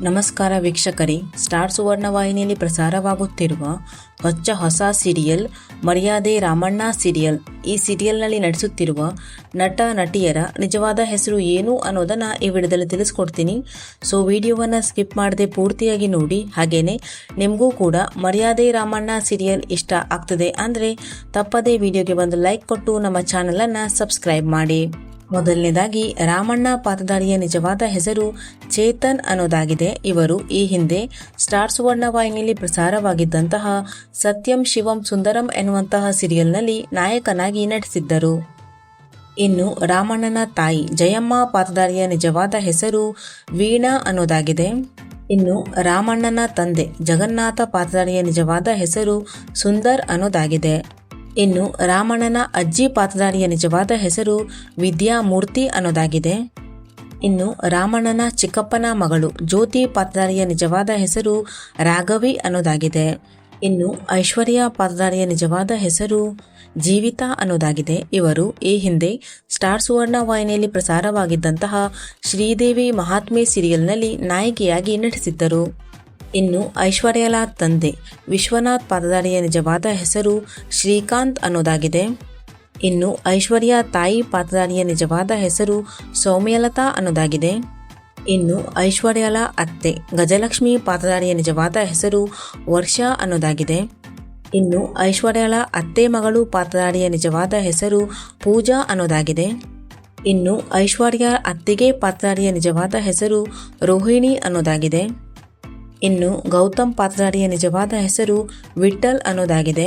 ನಮಸ್ಕಾರ ವೀಕ್ಷಕರೇ, ಸ್ಟಾರ್ ಸುವರ್ಣ ವಾಹಿನಿಯಲ್ಲಿ ಪ್ರಸಾರವಾಗುತ್ತಿರುವ ಹೊಸ ಸೀರಿಯಲ್ ಮರ್ಯಾದೆ ರಾಮಣ್ಣ ಸೀರಿಯಲ್. ಈ ಸೀರಿಯಲ್ನಲ್ಲಿ ನಟಿಸುತ್ತಿರುವ ನಟ ನಟಿಯರ ನಿಜವಾದ ಹೆಸರು ಏನು ಅನ್ನೋದನ್ನು ಈ ವಿಡಿಯೋದಲ್ಲಿ ತಿಳಿಸ್ಕೊಡ್ತೀನಿ. ಸೊ ವಿಡಿಯೋವನ್ನು ಸ್ಕಿಪ್ ಮಾಡದೆ ಪೂರ್ತಿಯಾಗಿ ನೋಡಿ. ಹಾಗೇನೆ ನಿಮಗೂ ಕೂಡ ಮರ್ಯಾದೆ ರಾಮಣ್ಣ ಸೀರಿಯಲ್ ಇಷ್ಟ ಆಗ್ತದೆ ಅಂದರೆ ತಪ್ಪದೇ ವಿಡಿಯೋಗೆ ಒಂದು ಲೈಕ್ ಕೊಟ್ಟು ನಮ್ಮ ಚಾನಲನ್ನು ಸಬ್ಸ್ಕ್ರೈಬ್ ಮಾಡಿ. ಮೊದಲನೇದಾಗಿ ರಾಮಣ್ಣ ಪಾತ್ರಧಾರಿಯ ನಿಜವಾದ ಹೆಸರು ಚೇತನ್ ಅನ್ನೋದಾಗಿದೆ. ಇವರು ಈ ಹಿಂದೆ ಸ್ಟಾರ್ ಸುವರ್ಣ ವಾಹಿನಿಯಲ್ಲಿ ಪ್ರಸಾರವಾಗಿದ್ದಂತಹ ಸತ್ಯಂ ಶಿವಂ ಸುಂದರಂ ಎನ್ನುವಂತಹ ಸೀರಿಯಲ್ನಲ್ಲಿ ನಾಯಕನಾಗಿ ನಟಿಸಿದ್ದರು. ಇನ್ನು ರಾಮಣ್ಣನ ತಾಯಿ ಜಯಮ್ಮ ಪಾತ್ರಧಾರಿಯ ನಿಜವಾದ ಹೆಸರು ವೀಣಾ ಅನ್ನೋದಾಗಿದೆ. ಇನ್ನು ರಾಮಣ್ಣನ ತಂದೆ ಜಗನ್ನಾಥ ಪಾತ್ರಧಾರಿಯ ನಿಜವಾದ ಹೆಸರು ಸುಂದರ್ ಅನ್ನೋದಾಗಿದೆ. ಇನ್ನು ರಾಮಣ್ಣನ ಅಜ್ಜಿ ಪಾತ್ರಧಾರಿಯ ನಿಜವಾದ ಹೆಸರು ವಿದ್ಯಾಮೂರ್ತಿ ಅನ್ನೋದಾಗಿದೆ. ಇನ್ನು ರಾಮಣ್ಣನ ಚಿಕ್ಕಪ್ಪನ ಮಗಳು ಜ್ಯೋತಿ ಪಾತ್ರಧಾರಿಯ ನಿಜವಾದ ಹೆಸರು ರಾಘವಿ ಅನ್ನೋದಾಗಿದೆ. ಇನ್ನು ಐಶ್ವರ್ಯ ಪಾತ್ರಧಾರಿಯ ನಿಜವಾದ ಹೆಸರು ಜೀವಿತಾ ಅನ್ನೋದಾಗಿದೆ. ಇವರು ಈ ಹಿಂದೆ ಸ್ಟಾರ್ ಸುವರ್ಣ ವಾಹಿನಿಯಲ್ಲಿ ಪ್ರಸಾರವಾಗಿದ್ದಂತಹ ಶ್ರೀದೇವಿ ಮಹಾತ್ಮೆ ಸೀರಿಯಲ್ನಲ್ಲಿ ನಾಯಕಿಯಾಗಿ ನಟಿಸಿದ್ದರು. ಇನ್ನು ಐಶ್ವರ್ಯಳ ತಂದೆ ವಿಶ್ವನಾಥ್ ಪಾತ್ರಧಾರಿಯ ನಿಜವಾದ ಹೆಸರು ಶ್ರೀಕಾಂತ್ ಅನ್ನೋದಾಗಿದೆ. ಇನ್ನು ಐಶ್ವರ್ಯ ತಾಯಿ ಪಾತ್ರಧಾರಿಯ ನಿಜವಾದ ಹೆಸರು ಸೌಮ್ಯಲತಾ ಅನ್ನೋದಾಗಿದೆ. ಇನ್ನು ಐಶ್ವರ್ಯಳ ಅತ್ತೆ ಗಜಲಕ್ಷ್ಮಿ ಪಾತ್ರಧಾರಿಯ ನಿಜವಾದ ಹೆಸರು ವರ್ಷಾ ಅನ್ನೋದಾಗಿದೆ. ಇನ್ನು ಐಶ್ವರ್ಯಳ ಅತ್ತೆ ಮಗಳು ಪಾತ್ರಧಾರಿಯ ನಿಜವಾದ ಹೆಸರು ಪೂಜಾ ಅನ್ನೋದಾಗಿದೆ. ಇನ್ನು ಐಶ್ವರ್ಯ ಅತ್ತಿಗೆ ಪಾತ್ರಧಾರಿಯ ನಿಜವಾದ ಹೆಸರು ರೋಹಿಣಿ ಅನ್ನೋದಾಗಿದೆ. ಇನ್ನು ಗೌತಮ್ ಪಾತ್ರಧಾರಿಯ ನಿಜವಾದ ಹೆಸರು ವಿಠಲ್ ಅನ್ನೋದಾಗಿದೆ.